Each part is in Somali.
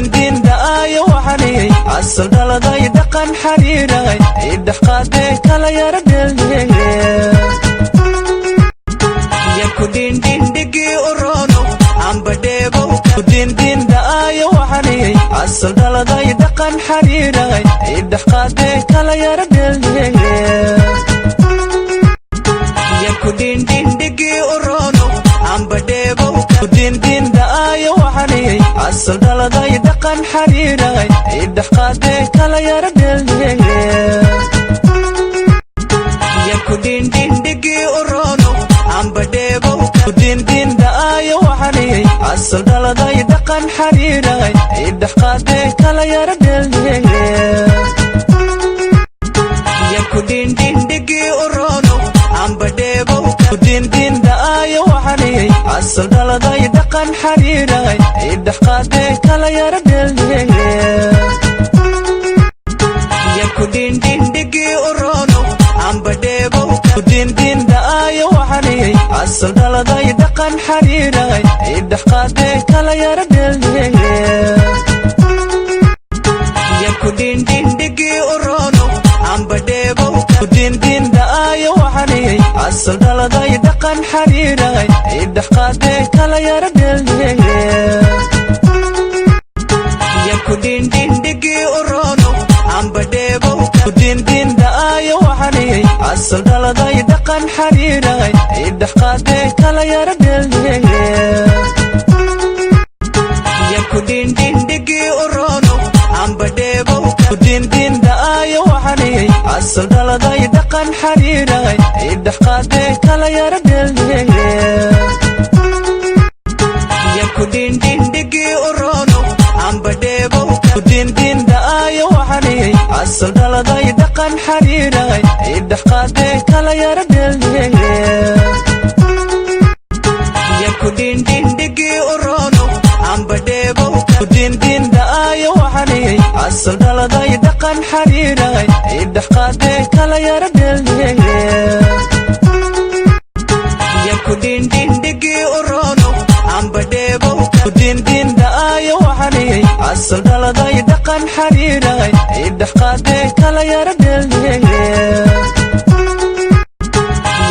din daayo waxani asal daladay dhaqan xariiray idhaqaade kala yara dheelye ya ku din digi orono amba deebo din daayo waxani asal daladay dhaqan xariiray idhaqaade kala yara dheelye ya ku din digi orono amba deebo din daayo waxani asal daladay dhaqan xariiray idhaqaade kala yara dheelye ya ku din digi orono amba deebo din daayo waxani asal daladay dhaqan xariiray idhaqaade kala yara dheelye ya ku din digi orono amba deebo din daayo waxani asal daladay dhaqan xariiray idhaqaade kala yara dheelye ya ku din digi orono amba deebo din daayo waxani asal daladay dhaqan xariiray idhaqaade kala yara dheelye ya ku din digi orono amba deebo din daayo waxani asal daladay dhaqan xariiray idhaqaade kala yara dheelye ya ku din digi orono amba deebo din daayo waxani asal daladay dhaqan xariiray idhaqaade kala yara dheelye ya ku din digi orono amba deebo din daayo waxani asal daladay dhaqan xariiray idhaqaade kala yara dheelye ya ku din digi orono amba deebo din daayo waxani asal daladay dhaqan xariiray idhaqaade kala yara dheelye ya ku din digi orono amba deebo din daayo waxani asal daladay dhaqan xariiray idhaqaade kala yara dheelye ya ku din digi orono amba deebo din daayo waxani asal daladay dhaqan xariiray idhaqaade kala yara dheelye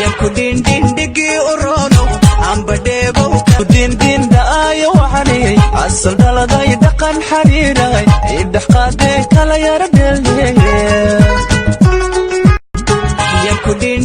ya ku din digi orono amba deebo din daayo waxani asal daladay dhaqan xariiray idhaqaade kala yara dheelye ya ku din